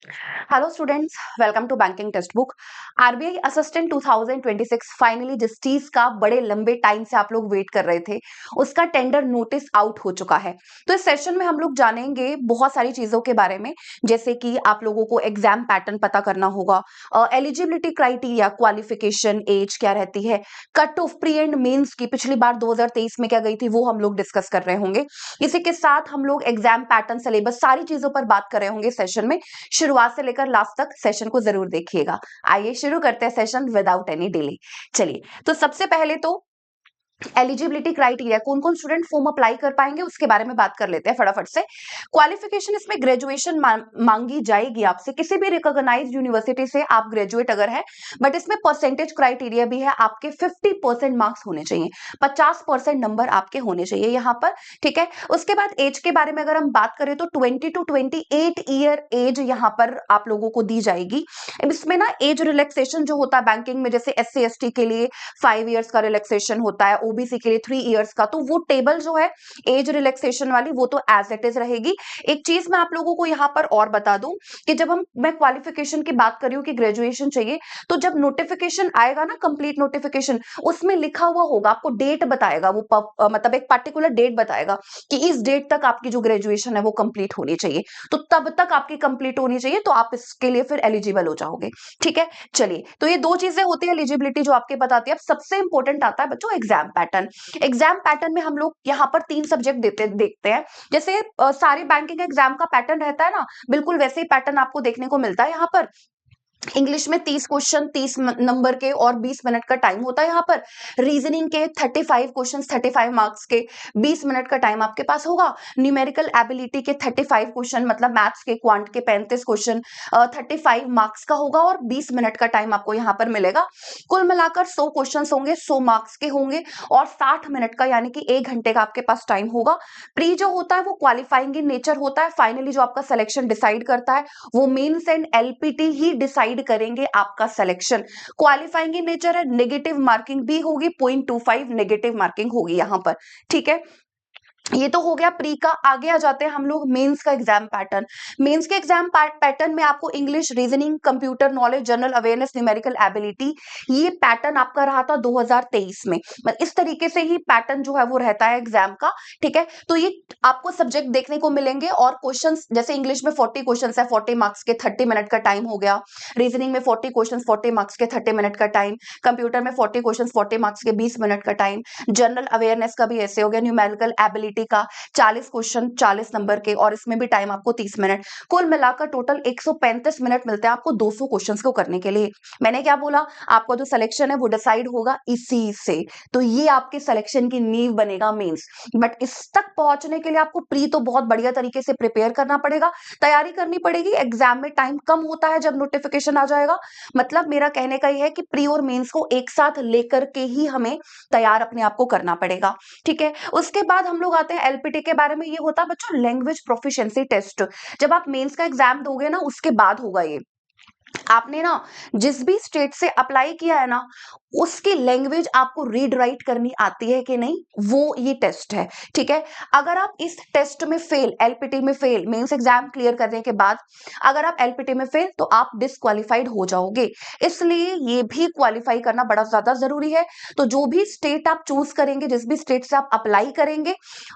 Hello students, welcome to banking text book. RBI assistant 2026 finally जिस चीज का बड़े लंबे टाइम से आप लोग वेट कर रहे थे, उसका टेंडर नोटिस आउट हो चुका है। तो इस सेशन में हम लोग जानेंगे बहुत सारी चीजों के बारे में, जैसे कि आप लोगों को एग्जाम पैटर्न पता करना होगा, एलिजिबिलिटी क्राइटेरिया, क्वालिफिकेशन, एज क्या रहती है, cut off pre and mains की पिछली बार 2023 में क्या गई थी वो हम लोग डिस्कस कर रहे होंगे। इसी के साथ हम लोग एग्जाम पैटर्न, सिलेबस, सारी चीजों पर बात कर रहे होंगे सेशन में। शुरुआत से लेकर लास्ट तक सेशन को जरूर देखिएगा। आइए शुरू करते हैं सेशन विदाउट एनी डिले। चलिए, तो सबसे पहले तो एलिजिबिलिटी क्राइटेरिया, कौन कौन स्टूडेंट फॉर्म अप्लाई कर पाएंगे उसके बारे में बात कर लेते हैं फटाफट से। क्वालिफिकेशन, इसमें ग्रेजुएशन मांगी जाएगी आपसे, किसी भी रिकॉग्नाइज्ड यूनिवर्सिटी से आप ग्रेजुएट अगर है, बट इसमें परसेंटेज क्राइटेरिया भी है, आपके 50% मार्क्स होने चाहिए, 50% नंबर आपके होने चाहिए यहाँ पर। ठीक है, उसके बाद एज के बारे में अगर हम बात करें तो 20 to 28 ईयर एज यहाँ पर आप लोगों को दी जाएगी। इसमें ना एज रिलैक्सेशन जो होता है बैंकिंग में, जैसे SC ST के लिए 5 इयर्स का रिलैक्सेशन होता है, ओबीसी के लिए 3 इयर्स का, तो वो टेबल जो है एज रिलैक्सेशन वाली वो तो एज इट इज रहेगी। एक चीज मैं आप लोगों को यहाँ पर और बता दूं कि जब मैं क्वालिफिकेशन की बात कर रही हूँ कि ग्रेजुएशन चाहिए, तो जब नोटिफिकेशन आएगा ना, कंप्लीट नोटिफिकेशन, उसमें लिखा हुआ होगा, आपको डेट बताएगा वो मतलब एक पर्टिकुलर डेट बताएगा कि इस डेट तक आपकी जो ग्रेजुएशन है वो कंप्लीट होनी चाहिए। तो तब तक आपकी कंप्लीट होनी चाहिए, तो आप इसके लिए फिर एलिजिबल हो जाओगे। ठीक है, चलिए, तो ये दो चीजें होती है एलिजिबिलिटी जो आपके बताती है। अब सबसे इंपॉर्टेंट आता है बच्चों एग्जाम पैटर्न। एग्जाम पैटर्न में हम लोग यहाँ पर 3 सब्जेक्ट देखते हैं। जैसे सारे बैंकिंग एग्जाम का पैटर्न रहता है ना, बिल्कुल वैसे ही पैटर्न आपको देखने को मिलता है यहाँ पर। इंग्लिश में 30 क्वेश्चन 30 नंबर के और 20 मिनट का टाइम होता है यहाँ पर। रीजनिंग के 35 क्वेश्चंस 35 मार्क्स के, 20 मिनट का टाइम आपके पास होगा। न्यूमेरिकल एबिलिटी के 35 क्वेश्चन, मतलब मैथ्स के, क्वांट के 35 क्वेश्चन 35 मार्क्स का होगा और 20 मिनट का टाइम आपको यहाँ पर मिलेगा। कुल मिलाकर 100 क्वेश्चन होंगे, 100 मार्क्स के होंगे और 60 मिनट का यानी कि 1 घंटे का आपके पास टाइम होगा। प्री जो होता है वो क्वालिफाइंग इन नेचर होता है, फाइनली जो आपका सिलेक्शन डिसाइड करता है वो मेंस एंड एलपीटी ही डिसाइड करेंगे आपका सिलेक्शन। क्वालिफाइंग इन नेचर है, नेगेटिव मार्किंग भी होगी, 0.25 नेगेटिव मार्किंग होगी यहां पर। ठीक है, ये तो हो गया प्री का। आगे आ जाते हैं हम लोग मेंस का एग्जाम पैटर्न। मेंस के एग्जाम पैटर्न में आपको English, reasoning, computer knowledge, general awareness, numerical ability, ये पैटर्न आपका रहा था 2023 में। इस तरीके से ही पैटर्न जो है वो रहता है एग्जाम का। ठीक है, तो ये आपको सब्जेक्ट देखने को मिलेंगे और क्वेश्चन, जैसे इंग्लिश में 40 क्वेश्चन है, 40 मार्क्स के 30 मिनट का टाइम हो गया। रीजनिंग में 40 क्वेश्चन 40 मार्क्स के 30 मिनट का टाइम। कंप्यूटर में 40 क्वेश्चन 40 मार्क्स के 20 मिनट का टाइम। जनरल अवेयरनेस का भी ऐसे हो गया। न्यूमेरिकल एबिलिटी का 40 क्वेश्चन 40 नंबर के और इसमें भी टाइम आपको 30 मिनट। कुल मिलाकर टोटल 135 मिनट मिलते हैं आपको 200 क्वेश्चंस को करने के लिए। मैंने क्या बोला, आपका जो सिलेक्शन है वो डिसाइड होगा इसी से। तो ये आपके सिलेक्शन की नींव बनेगा मेंस। बट इस तक पहुंचने के लिए आपको प्री तो बहुत बढ़िया तरीके से प्रिपेयर करना पड़ेगा, तैयारी करनी पड़ेगी। एग्जाम में टाइम कम होता है जब नोटिफिकेशन आ जाएगा। मतलब मेरा कहने का यह है कि प्री और मेंस को एक साथ लेकर के ही हमें तैयार अपने आप को करना पड़ेगा। ठीक है, उसके बाद हम लोग आते हैं एलपीटी के बारे में। ये होता है बच्चों लैंग्वेज प्रोफिशिएंसी टेस्ट। जब आप मेंस का एग्जाम दोगे ना, उसके बाद होगा ये। आपने ना जिस भी स्टेट से अप्लाई किया है ना, उसकी लैंग्वेज आपको रीड राइट करनी आती है कि नहीं, वो ये टेस्ट है। ठीक है, अगर आप इस टेस्ट में फेल, एलपीटी में फेल, मेंस एग्जाम क्लियर करने के बाद अगर आप एलपीटी में फेल तो आप डिस्क्वालिफाइड हो जाओगे। इसलिए ये भी क्वालिफाई करना बड़ा ज्यादा जरूरी है। तो जो भी स्टेट आप चूज करेंगे, जिस भी स्टेट से आप अप्लाई करेंगे,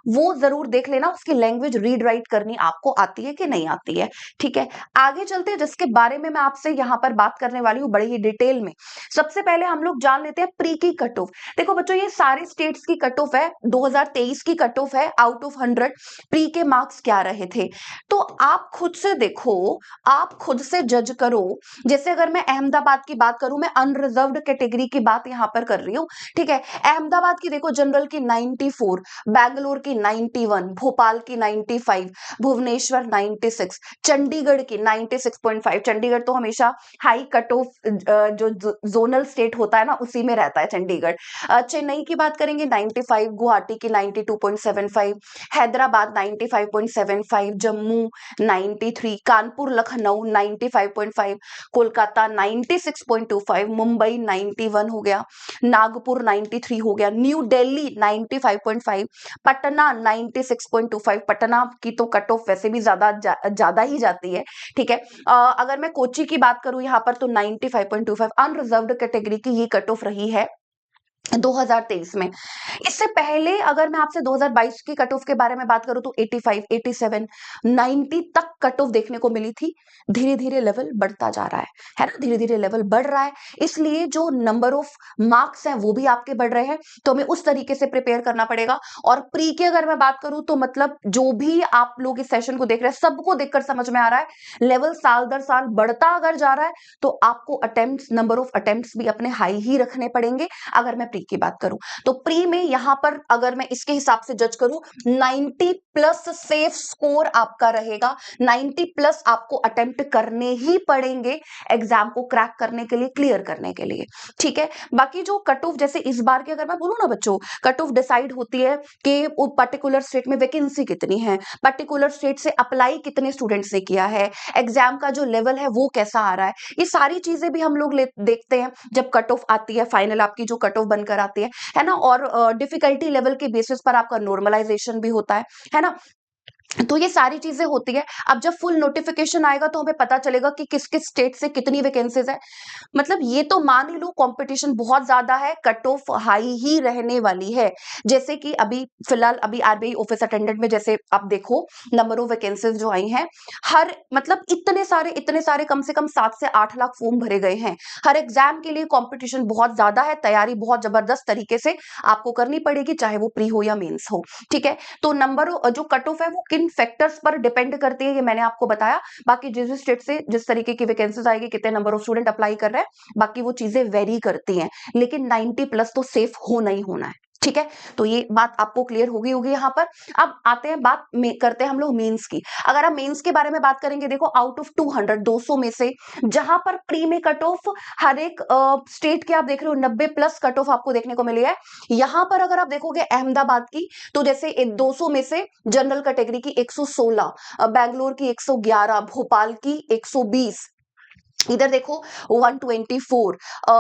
वो जरूर देख लेना उसकी लैंग्वेज रीड राइट करनी आपको आती है कि नहीं आती है। ठीक है, आगे चलते हैं, जिसके बारे में मैं आपसे यहाँ पर बात करने वाली हूँ बड़ी ही डिटेल में। सबसे पहले हम लोग जान लेते हैं प्री की कट ऑफ। देखो बच्चों, ये सारे स्टेट्स की कट ऑफ है, 2023 की कट ऑफ है। आउट ऑफ 100 प्री के मार्क्स क्या रहे थे, तो आप खुद से देखो, आप खुद से जज करो। जैसे अगर मैं अहमदाबाद की बात करूं, मैं अनरिजर्व्ड कैटेगरी की बात यहां पर कर रही हूं। ठीक है, अहमदाबाद की देखो जनरल की 94, बैंगलोर की 91, भोपाल की 95, भुवनेश्वर 96, चंडीगढ़ की 96.5। चंडीगढ़ तो हमेशा हाई कट ऑफ जो जोनल स्टेट होता है ना, उसी में रहता है चंडीगढ़। चेन्नई की बात करेंगे 95, गुवाहाटी की 92.75, हैदराबाद 95.75, जम्मू 93, कानपुर लखनऊ 95.5, कोलकाता 96.25, मुंबई 91 हो गया, नागपुर 93 हो गया, न्यू दिल्ली 95.5, पटना 96.25। पटना की तो कट ऑफ वैसे भी ज्यादा ही जाती है, ठीक है। अगर मैं कोची की बात करूं यहाँ पर तो 95.25 अनरिजर्व्ड कैटेगरी की ये कट ऑफ रही है 2023 में। इससे पहले अगर मैं आपसे 2022 की कट ऑफ के बारे में बात करूं तो 85, 87, 90 तक कट ऑफ देखने को मिली थी। धीरे धीरे लेवल बढ़ता जा रहा है ना, धीरे धीरे लेवल बढ़ रहा है, इसलिए जो नंबर ऑफ मार्क्स हैं वो भी आपके बढ़ रहे हैं, तो हमें उस तरीके से प्रिपेयर करना पड़ेगा। और प्री की अगर मैं बात करूं तो मतलब जो भी आप लोग इस सेशन को देख रहे हैं सबको देखकर समझ में आ रहा है, लेवल साल दर साल बढ़ता अगर जा रहा है तो आपको अटेम्प्ट्स, नंबर ऑफ अटेम्प्ट्स भी अपने हाई ही रखने पड़ेंगे। अगर मैं प्री की बात करूं तो प्री में यहां पर अगर मैं इसके हिसाब से जज करूं 90 प्लस सेफ स्कोर आपका रहेगा, 90 प्लस आपको अटेम्प्ट करने ही पड़ेंगे एग्जाम को क्रैक करने के लिए, क्लियर करने के लिए, ठीक है। बाकी जो कट ऑफ जैसे इस बार की अगर मैं बोलूं ना बच्चों, कट ऑफ डिसाइड होती है कि वो पर्टिकुलर स्टेट में वैकेंसी कितनी है, पर्टिकुलर स्टेट से अप्लाई कितने स्टूडेंट्स ने किया है, एग्जाम का जो लेवल है वो कैसा आ रहा है, ये सारी चीजें भी हम लोग देखते हैं जब कट ऑफ आती है, फाइनल आपकी जो कट ऑफ बनकर आती है ना। और डिफिकल्टी लेवल के बेसिस पर आपका नॉर्मलाइजेशन भी होता है ना। तो ये सारी चीजें होती है। अब जब फुल नोटिफिकेशन आएगा तो हमें पता चलेगा कि किस किस स्टेट से कितनी वैकेंसीज है। मतलब ये तो मान ही लो कंपटीशन बहुत ज्यादा है, कट ऑफ हाई ही रहने वाली है। जैसे कि अभी फिलहाल अभी आरबीआई ऑफिस अटेंडेंट में जैसे आप देखो नंबर ऑफ वैकेंसीज जो आई हैं, हर मतलब इतने सारे कम से कम 7 से 8 लाख फॉर्म भरे गए हैं। हर एग्जाम के लिए कॉम्पिटिशन बहुत ज्यादा है, तैयारी बहुत जबरदस्त तरीके से आपको करनी पड़ेगी, चाहे वो प्री हो या मेन्स हो, ठीक है। तो नंबर जो कट ऑफ है वो किन फैक्टर्स पर डिपेंड करती है ये मैंने आपको बताया। बाकी जिस स्टेट से जिस तरीके की वैकेंसीज आएगी, कितने नंबर ऑफ स्टूडेंट अप्लाई कर रहे हैं, बाकी वो चीजें वेरी करती हैं, लेकिन 90 प्लस तो सेफ होना ही होना है, ठीक है। तो ये बात आपको क्लियर होगी होगी यहाँ पर। अब आते हैं बात में करते हैं हम लोग मेंस की। अगर आप मेंस के बारे में बात करेंगे, देखो आउट ऑफ 200 200 में से जहां पर प्री में कट ऑफ हर एक स्टेट के आप देख रहे हो 90 प्लस कट ऑफ आपको देखने को मिली है। यहां पर अगर आप देखोगे अहमदाबाद की तो जैसे 200 में से जनरल कैटेगरी की 116, बैंगलोर की 111, भोपाल की 120, इधर देखो 124,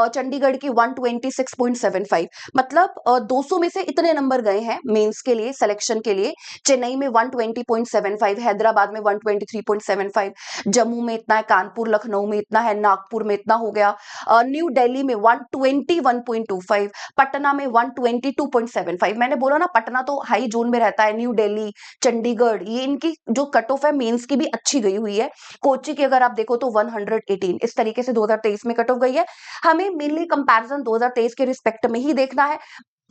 चंडीगढ़ की 126.75। मतलब 200 में से इतने नंबर गए हैं मेंस के लिए, सिलेक्शन के लिए। चेन्नई में 120.75, हैदराबाद में 123.75, जम्मू में इतना है, कानपुर लखनऊ में इतना है, नागपुर में इतना हो गया, न्यू दिल्ली में 121.25, पटना में 122.75। मैंने बोला ना पटना तो हाई जोन में रहता है, न्यू दिल्ली, चंडीगढ़, ये इनकी जो कट ऑफ है मेंस की भी अच्छी गई हुई है। कोची की अगर आप देखो तो 118, इस तरीके से 2023 में कट ऑफ गई है। हमें मेनली कंपैरिजन 2023 के रिस्पेक्ट में ही देखना है।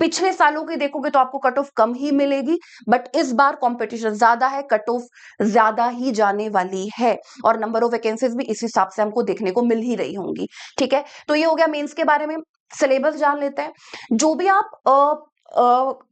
पिछले सालों की देखोगे तो आपको कट ऑफ कम ही मिलेगी, बट इस बार कंपटीशन ज्यादा है, कट ऑफ ज्यादा ही जाने वाली है, और नंबर ऑफ वैकेंसीज भी इस हिसाब से हमको देखने को मिल ही रही होंगी, ठीक है। तो ये हो गया मेंस के बारे में। सिलेबस जान लेते हैं। जो भी आप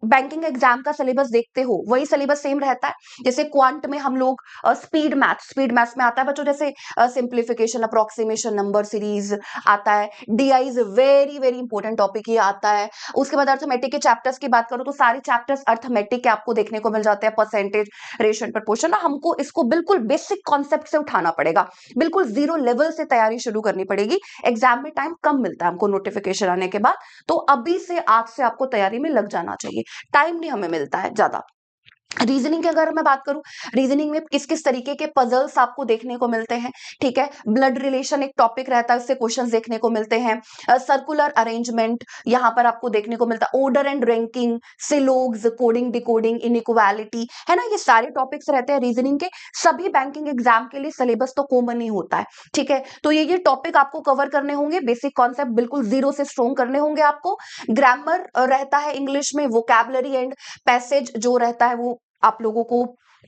बैंकिंग एग्जाम का सिलेबस देखते हो वही सिलेबस सेम रहता है। जैसे क्वांट में हम लोग स्पीड मैथ्स में आता है बच्चों, जैसे सिंप्लीफिकेशन, अप्रोक्सीमेशन, नंबर सीरीज आता है, DI is very very important topic ये आता है। उसके बाद अर्थमेटिक के चैप्टर्स की बात करो तो सारे चैप्टर्स अर्थमेटिक के आपको देखने को मिल जाते हैं, परसेंटेज, रेशियो, प्रपोर्शन ना। हमको इसको बिल्कुल बेसिक कॉन्सेप्ट से उठाना पड़ेगा, बिल्कुल जीरो लेवल से तैयारी शुरू करनी पड़ेगी। एग्जाम में टाइम कम मिलता है हमको नोटिफिकेशन आने के बाद, तो अभी से आज से आपको तैयारी में लग जाना चाहिए, टाइम नहीं हमें मिलता है ज्यादा। रीजनिंग की अगर मैं बात करूं, रीजनिंग में किस किस तरीके के पजल्स आपको देखने को मिलते हैं, ठीक है। ब्लड रिलेशन एक टॉपिक रहता है, उससे क्वेश्चंस देखने को मिलते हैं। सर्कुलर अरेंजमेंट यहां पर आपको देखने को मिलता है, ऑर्डर एंड रैंकिंग, सिलोग्स, कोडिंग डिकोडिंग, इनइक्वालिटी, है ना। ये सारे टॉपिक्स रहते हैं रीजनिंग के। सभी बैंकिंग एग्जाम के लिए सिलेबस तो कॉमन ही होता है, ठीक है। तो ये टॉपिक आपको कवर करने होंगे, बेसिक कॉन्सेप्ट बिल्कुल जीरो से स्ट्रॉन्ग करने होंगे आपको। ग्रामर रहता है इंग्लिश में, वोकैबुलरी एंड पैसेज जो रहता है वो आप लोगों को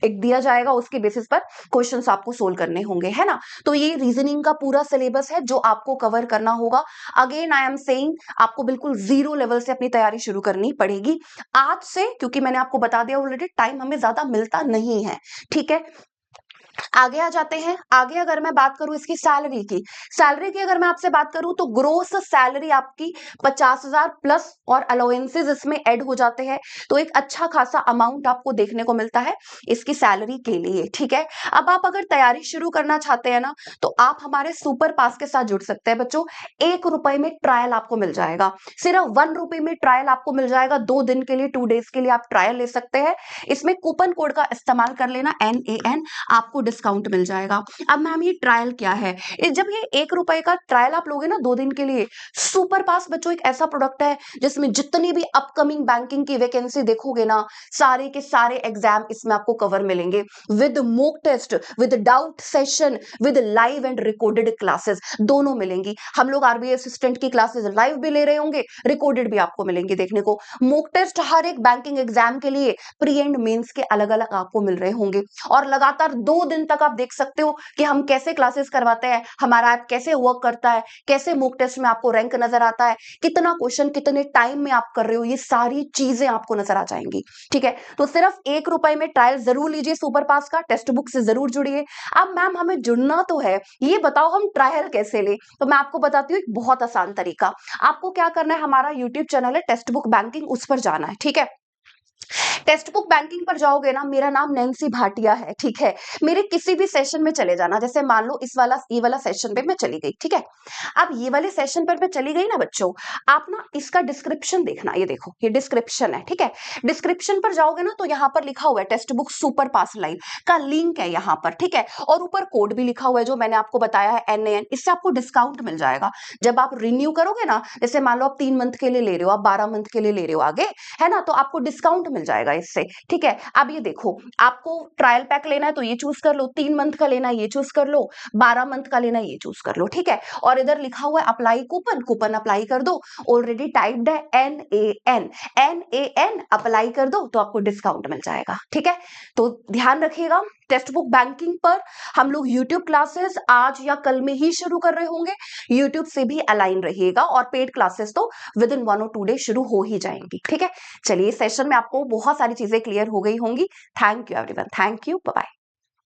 एक दिया जाएगा, उसके बेसिस पर क्वेश्चंस आपको सोल्व करने होंगे, है ना। तो ये रीजनिंग का पूरा सिलेबस है जो आपको कवर करना होगा। अगेन आई एम सेइंग, आपको बिल्कुल जीरो लेवल से अपनी तैयारी शुरू करनी पड़ेगी आज से, क्योंकि मैंने आपको बता दिया ऑलरेडी टाइम हमें ज्यादा मिलता नहीं है, ठीक है। आगे आ जाते हैं। आगे अगर मैं बात करूं इसकी सैलरी की अगर मैं आपसे बात करूं तो ग्रोस सैलरी आपकी 50,000 प्लस और अलाउंसेस इसमें ऐड हो जाते हैं, तो एक अच्छा खासा अमाउंट आपको देखने को मिलता है इसकी सैलरी के लिए। ठीक है, अब आप अगर तैयारी शुरू करना चाहते हैं ना, तो आप हमारे सुपर पास के साथ जुड़ सकते हैं बच्चों। 1 रुपए में ट्रायल आपको मिल जाएगा, सिर्फ 1 रुपए में ट्रायल आपको मिल जाएगा। 2 दिन के लिए, 2 डेज के लिए आप ट्रायल ले सकते हैं। इसमें कूपन कोड का इस्तेमाल कर लेना NAN, आपको डिस्काउंट मिल जाएगा। अब मैम ये ट्रायल क्या है? जब ये 1 रुपए का ट्रायल आप लोगे ना 2 दिन के लिए, सुपर पास बच्चों एक ऐसा प्रोडक्ट है जिसमें जितनी भी अपकमिंग बैंकिंग की वैकेंसी देखोगे ना, सारे के सारे एग्जाम इसमें आपको कवर मिलेंगे, with mock test, with doubt session, with live and recorded classes दोनों मिलेंगी। हम लोग आरबीआई असिस्टेंट की क्लासेस लाइव भी ले रहे होंगे, रिकॉर्डेड भी आपको मिलेंगे देखने को। मॉक टेस्ट हर एक बैंकिंग एग्जाम के लिए प्री एंड मेंस के अलग अलग आपको मिल रहे होंगे, और लगातार 2 दिन तक आप देख सकते हो कि हम कैसे क्लासेस करवाते हैं, हमारा ऐप कैसे वर्क करता है, कैसे मॉक टेस्ट में आपको रैंक नजर आता है, कितना क्वेश्चन कितने टाइम में आप कर रहे हो, ये सारी चीजें आपको नजर आ जाएंगी। ठीक है, तो सिर्फ 1 रुपए में ट्रायल जरूर लीजिए सुपर पास का, टेक्स्ट बुक से जरूर जुड़िए। अब मैम हमें जुड़ना तो है, ये बताओ हम ट्रायल कैसे ले? तो मैं आपको बताती हूँ एक बहुत आसान तरीका। आपको क्या करना है, हमारा यूट्यूब चैनल है टेक्स्ट बुक बैंकिंग, उस पर जाना है। ठीक है, टेक्स्ट बुक बैंकिंग पर जाओगे ना, मेरा नाम नैन्सी भाटिया है। ठीक है, मेरे किसी भी सेशन में चले जाना, जैसे मान लो ये वाला सेशन पे मैं चली गई। ठीक है, अब ये वाले सेशन पर मैं चली गई ना बच्चों, आप ना इसका डिस्क्रिप्शन देखना, ये देखो ये डिस्क्रिप्शन है। ठीक है, डिस्क्रिप्शन पर जाओगे ना तो यहाँ पर लिखा हुआ है टेक्स्ट बुक सुपर पास लाइव का लिंक है यहाँ पर। ठीक है, और ऊपर कोड भी लिखा हुआ है जो मैंने आपको बताया है NAN, इससे आपको डिस्काउंट मिल जाएगा जब आप रिन्यू करोगे ना। जैसे मान लो आप 3 मंथ के लिए ले रहे हो, आप 12 मंथ के लिए ले रहे हो आगे, है ना, तो आपको डिस्काउंट मिल जाएगा इससे। ठीक है, अब ये देखो, आपको ट्रायल पैक लेना है तो ये चूज कर लो, 3 मंथ का लेना है ये चूज कर लो, 12 मंथ का लेना है ये चूज कर लो। ठीक है, और इधर लिखा हुआ है अप्लाई कूपन, कूपन अप्लाई कर दो, ऑलरेडी टाइप्ड है NAN अप्लाई कर दो तो आपको डिस्काउंट मिल जाएगा। ठीक है, तो ध्यान रखिएगा, टेक्स्ट बुक बैंकिंग पर हम लोग यूट्यूब क्लासेस आज या कल में ही शुरू कर रहे होंगे, यूट्यूब से भी अलाइन रहिएगा, और पेड क्लासेस तो विद इन 1 और 2 डे शुरू हो ही जाएंगी। ठीक है, चलिए सेशन में आपको बहुत सारी चीजें क्लियर हो गई होंगी। Thank you everyone, thank you, bye bye.